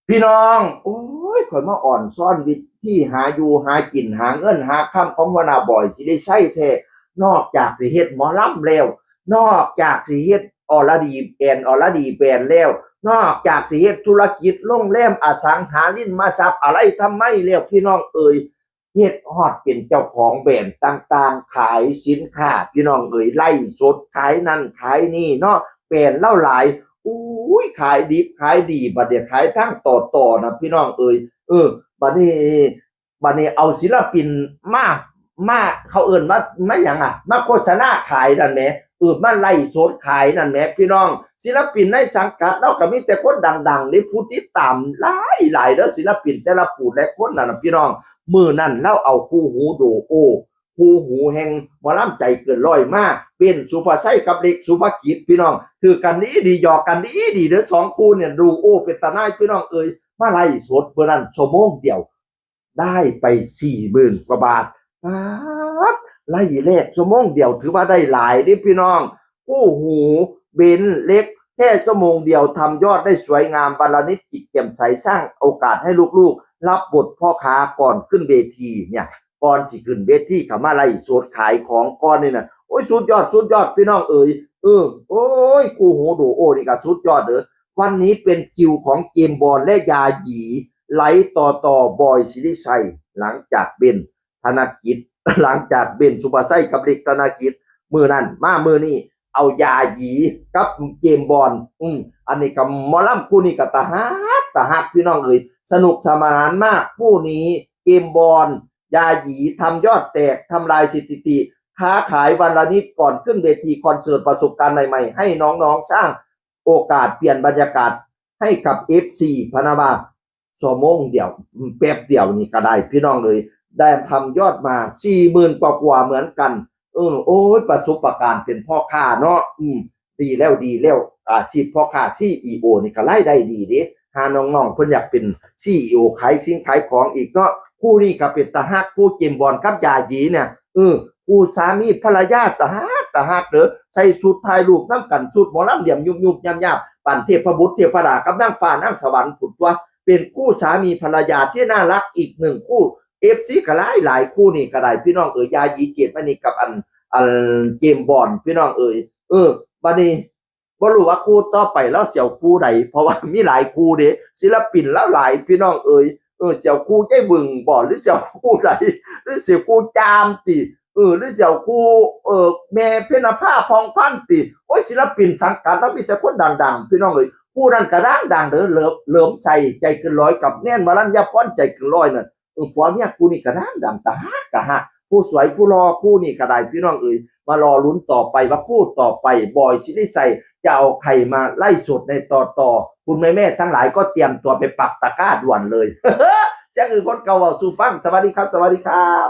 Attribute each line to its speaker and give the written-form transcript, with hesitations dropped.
Speaker 1: พี่น้องโอ้ยข่อยมาอ่อนซ่อนวิธีหาอยู่หากินหาเงินหาคำของวนาบ่อยสิได้ใช้แท้นอกจากสิเฮ็ดหมอลำแล้วนอกจากสิเฮ็ดอรดีอรดีแบนแล้วนอกจากสิเฮ็ดธุรกิจโรงแรมอสังหาริมทรัพย์อะไรทำไมแล้วพี่น้องเอ่ยเฮ็ดฮอดเป็นเจ้าของแบรนด์ต่างๆขายสินค้าพี่น้องเอ่ยไล่สดขายนั่นขายนี่เนาะแบรนด์เล่าหลาย อุ้ยขายดิบขายดีบัดเดี๋ยวขายทั้งต่อนะพี่น้องเอ่ยบัดนี้เอาศิลปินมาเขาเอิ้นมาหยังมาโฆษณาขายนั่นแหมมาไล่สดขายนั่นแหมพี่น้องศิลปินในสังกัดเราก็มีแต่คนดังๆนี่ผู้ติดตามหลายเด้อศิลปินแต่ละผู้และคนนั่นนะพี่น้องมื้อนั้นเราเอาคู่หูโดโอคู่หูแห่งหมอลำใจเกินร้อยมากเป็นสุภาชัยกับเล็กสุภกิจพี่น้องคือกันดีหยอกกันดีเด้อสองคู่เนี่ยดูโอเป็นตาหน้าพี่น้องเอ่ยมาไล่สดเมื่อนั้นชั่วโมงเดียวได้ไป40,000 กว่าบาทไล่แรกชั่วโมงเดียวถือว่าได้หลายดิพี่น้องคู่หูเบนเล็กแค่ชั่วโมงเดียวทำยอดได้สวยงามบรรณิตจิตแจ่มใสสร้างโอกาสให้ลูกๆรับบทพ่อค้าก่อนขึ้นเวทีเนี่ยก่อนสิขึ้นเวทีเขามาไล่สดขายของก่อนนี่นะโอ้ยสุดยอดพี่น้องเอ๋ยโอ้ยคู่หูดูโอ้นี่ก็สุดยอดเด้อวันนี้เป็นคิวของเกมบอลและยาหยีไลต่อบอยสิริชัยหลังจากเบนธนกิจหลังจากเบนสุภาชัยกับเล็กธนกิจมือนั้นมามือนี้เอายาหยีกับเกมบอลอันนี้กับมอลำคู่นี้กับตาฮักพี่น้องเอ๋ยสนุกสนานมากคู่นี้เกมบอลยาหยีทำยอดแตกทำลายสถิติค้าขายวันละนิดก่อนขึ้นเวทีคอนเสิร์ตประสบการณ์ใหม่ๆให้น้องๆสร้างโอกาสเปลี่ยนบรรยากาศให้กับ FC พนาบาชั่วโมงเดียวแป๊บเดียวนี่ก็ได้พี่น้องเลยได้ทำยอดมา40,000กว่าเหมือนกันโอ้ยประสบการณ์เป็นพ่อค้าเนาะดีแล้วอาชีพพ่อค้า CEO นี่ก็รายได้ดีเด้หาน้องๆเพิ่นอยากเป็น CEO ขายสินขายของอีกเนาะคู่นี้ก็เป็นตาฮักคู่เกมบอลกับยาหยีเนี่ยคู่สามีภรรยาตาฮักเด้อใส่สูทถ่ายรูปน้ำกันสูทหมอลำเหลี่ยมยุบๆยำๆปั่นเทพบุตรเทพดากับนางฟ้านางสวรรค์ผุดตัวเป็นคู่สามีภรรยาที่น่ารักอีกหนึ่งคู่FC ก็หลายคู่นี่ก็ได้พี่น้องเอ๋ยยาหยีเกตมานี่กับอันเกมบอลพี่น้องเอ๋ยบัดนี้บ่รู้ว่าคู่ต่อไปแล้วเสี่ยวคู่ใดเพราะว่ามีหลายคู่เด้ศิลปินแล้วหลายพี่น้องเอ๋ยเสี่ยวคู่ใจบึงบ่หรือเสี่ยวคู่ใดหรือเสี่ยวคู่จามติหรือเสี่ยวคู่แม่เพญนภาพองพันติโอ้ยศิลปินสังกัดแล้วมีแต่คนดังๆพี่น้องเอ๋ยคู่นั้นก็ดังเด้อเหลิมใส่ใจเกินร้อยกับแน่นวรัญญาพรใจเกินร้อยนั่นผัวเมียคู่นี้ก็ดังตาฮักผู้สวยผู้รอคู่นี้ก็ได้พี่น้องเอ๋ยมารอลุ้นต่อไปว่าคู่ต่อไปบอยสิริชัยจะเอาใครมาไล่สดในต่อคุณแม่ทั้งหลายก็เตรียมตัวไปปักตะกร้าด่วนเลยเสียงอื่นคนเก่าสู่ฟังสวัสดีครับ